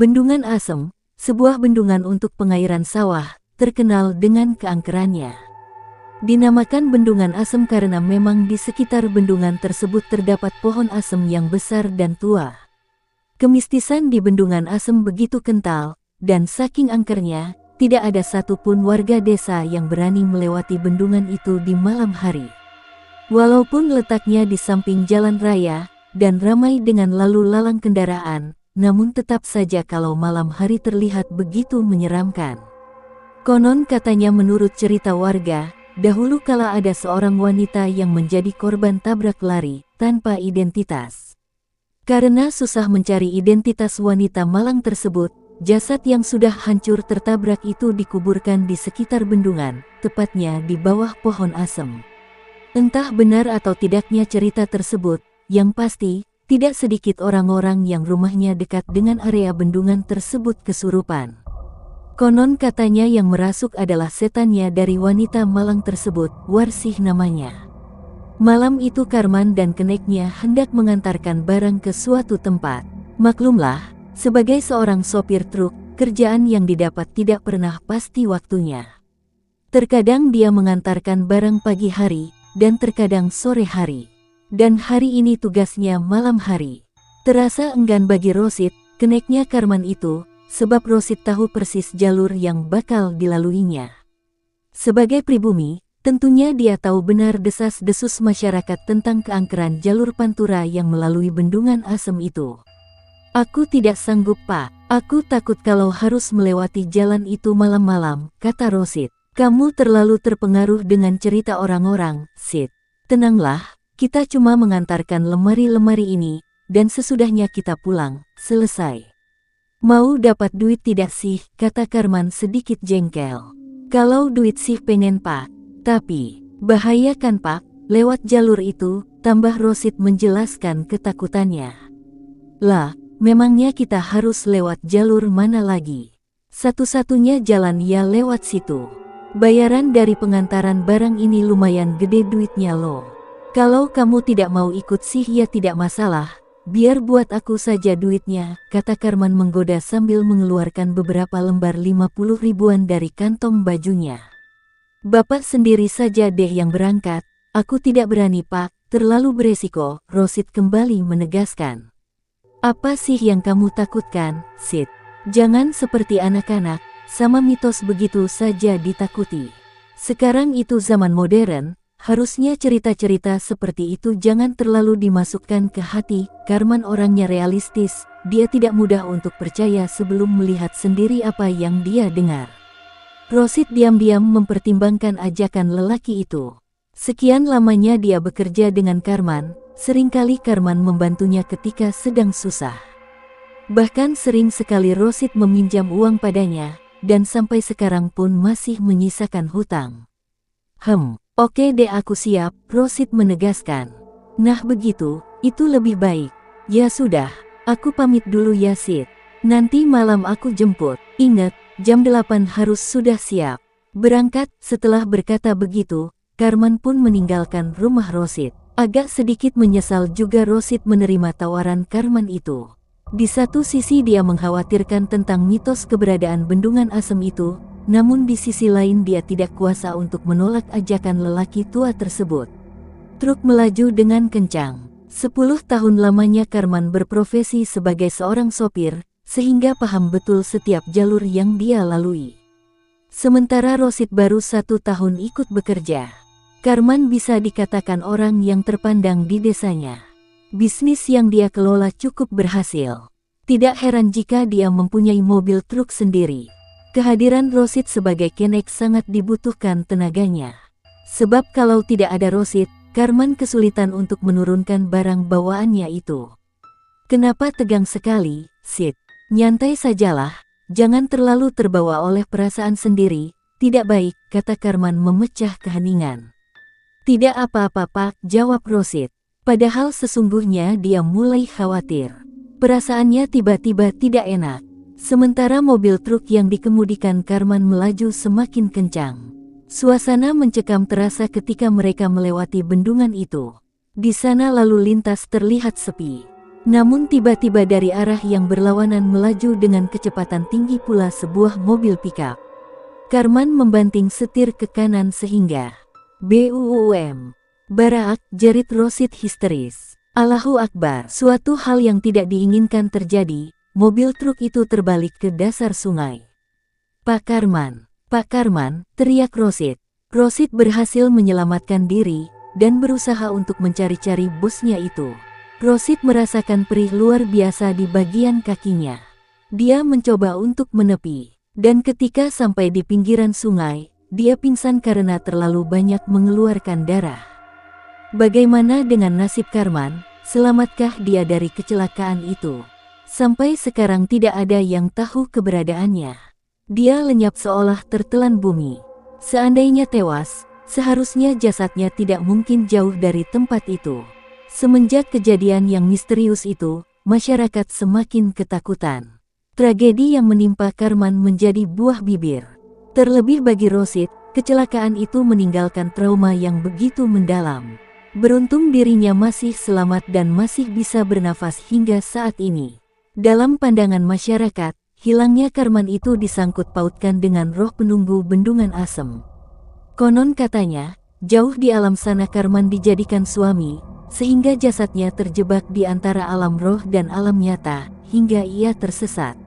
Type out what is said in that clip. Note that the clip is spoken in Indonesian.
Bendungan Asem, sebuah bendungan untuk pengairan sawah, terkenal dengan keangkerannya. Dinamakan Bendungan Asem karena memang di sekitar bendungan tersebut terdapat pohon asem yang besar dan tua. Kemistisan di Bendungan Asem begitu kental, dan saking angkernya, tidak ada satupun warga desa yang berani melewati bendungan itu di malam hari. Walaupun letaknya di samping jalan raya, dan ramai dengan lalu lalang kendaraan, namun tetap saja kalau malam hari terlihat begitu menyeramkan. Konon katanya menurut cerita warga, dahulu kala ada seorang wanita yang menjadi korban tabrak lari, tanpa identitas. Karena susah mencari identitas wanita malang tersebut, jasad yang sudah hancur tertabrak itu dikuburkan di sekitar bendungan, tepatnya di bawah pohon asem. Entah benar atau tidaknya cerita tersebut, yang pasti, tidak sedikit orang-orang yang rumahnya dekat dengan area bendungan tersebut kesurupan. Konon katanya yang merasuk adalah setannya dari wanita malang tersebut, Warsih namanya. Malam itu Karman dan keneknya hendak mengantarkan barang ke suatu tempat. Maklumlah, sebagai seorang sopir truk, kerjaan yang didapat tidak pernah pasti waktunya. Terkadang dia mengantarkan barang pagi hari, dan terkadang sore hari. Dan hari ini tugasnya malam hari. Terasa enggan bagi Rosid, keneknya Karman itu, sebab Rosid tahu persis jalur yang bakal dilaluinya. Sebagai pribumi, tentunya dia tahu benar desas-desus masyarakat tentang keangkeran jalur pantura yang melalui Bendungan Asem itu. "Aku tidak sanggup, Pak. Aku takut kalau harus melewati jalan itu malam-malam," kata Rosid. "Kamu terlalu terpengaruh dengan cerita orang-orang, Sid. Tenanglah, kita cuma mengantarkan lemari-lemari ini, dan sesudahnya kita pulang, selesai." "Mau dapat duit tidak sih?" kata Karman sedikit jengkel. "Kalau duit sih pengen, Pak. Tapi, bahaya kan, Pak, lewat jalur itu," tambah Rosid menjelaskan ketakutannya. "Lah, memangnya kita harus lewat jalur mana lagi? Satu-satunya jalan ya lewat situ. Bayaran dari pengantaran barang ini lumayan gede duitnya loh. Kalau kamu tidak mau ikut sih ya tidak masalah, biar buat aku saja duitnya," kata Karman menggoda sambil mengeluarkan beberapa lembar 50 ribuan dari kantong bajunya. "Bapak sendiri saja deh yang berangkat, aku tidak berani, Pak, terlalu beresiko," Rosid kembali menegaskan. "Apa sih yang kamu takutkan, Sid? Jangan seperti anak-anak, sama mitos begitu saja ditakuti. Sekarang itu zaman modern, harusnya cerita-cerita seperti itu jangan terlalu dimasukkan ke hati." Karman orangnya realistis, dia tidak mudah untuk percaya sebelum melihat sendiri apa yang dia dengar. Rosid diam-diam mempertimbangkan ajakan lelaki itu. Sekian lamanya dia bekerja dengan Karman, seringkali Karman membantunya ketika sedang susah. Bahkan sering sekali Rosid meminjam uang padanya, dan sampai sekarang pun masih menyisakan hutang. Oke deh aku siap," Rosid menegaskan. "Nah begitu, itu lebih baik. Ya sudah, aku pamit dulu ya Sid. Nanti malam aku jemput. Ingat, jam 8 harus sudah siap." Berangkat. Setelah berkata begitu, Karman pun meninggalkan rumah Rosid. Agak sedikit menyesal juga Rosid menerima tawaran Karman itu. Di satu sisi dia mengkhawatirkan tentang mitos keberadaan Bendungan Asem itu, namun di sisi lain dia tidak kuasa untuk menolak ajakan lelaki tua tersebut. Truk melaju dengan kencang. 10 tahun lamanya Karman berprofesi sebagai seorang sopir, sehingga paham betul setiap jalur yang dia lalui. Sementara Rosid baru 1 tahun ikut bekerja. Karman bisa dikatakan orang yang terpandang di desanya. Bisnis yang dia kelola cukup berhasil. Tidak heran jika dia mempunyai mobil truk sendiri. Kehadiran Rosid sebagai kenek sangat dibutuhkan tenaganya. Sebab kalau tidak ada Rosid, Karman kesulitan untuk menurunkan barang bawaannya itu. "Kenapa tegang sekali, Sid? Nyantai sajalah, jangan terlalu terbawa oleh perasaan sendiri, tidak baik," kata Karman memecah keheningan. "Tidak apa-apa, Pak," jawab Rosid. Padahal sesungguhnya dia mulai khawatir. Perasaannya tiba-tiba tidak enak. Sementara mobil truk yang dikemudikan Karman melaju semakin kencang. Suasana mencekam terasa ketika mereka melewati bendungan itu. Di sana lalu lintas terlihat sepi. Namun tiba-tiba dari arah yang berlawanan melaju dengan kecepatan tinggi pula sebuah mobil pickup. Karman membanting setir ke kanan sehingga BUUM. Barak, jerit Rosid histeris. Allahu Akbar. Suatu hal yang tidak diinginkan terjadi, mobil truk itu terbalik ke dasar sungai. Pak Karman, teriak Rosid. Rosid berhasil menyelamatkan diri dan berusaha untuk mencari-cari bosnya itu. Rosid merasakan perih luar biasa di bagian kakinya. Dia mencoba untuk menepi, dan ketika sampai di pinggiran sungai, dia pingsan karena terlalu banyak mengeluarkan darah. Bagaimana dengan nasib Karman? Selamatkah dia dari kecelakaan itu? Sampai sekarang tidak ada yang tahu keberadaannya. Dia lenyap seolah tertelan bumi. Seandainya tewas, seharusnya jasadnya tidak mungkin jauh dari tempat itu. Semenjak kejadian yang misterius itu, masyarakat semakin ketakutan. Tragedi yang menimpa Karman menjadi buah bibir. Terlebih bagi Rosid, kecelakaan itu meninggalkan trauma yang begitu mendalam. Beruntung dirinya masih selamat dan masih bisa bernafas hingga saat ini. Dalam pandangan masyarakat, hilangnya Karman itu disangkut pautkan dengan roh penunggu bendungan asem. Konon katanya, jauh di alam sana Karman dijadikan suami, sehingga jasadnya terjebak di antara alam roh dan alam nyata, hingga ia tersesat.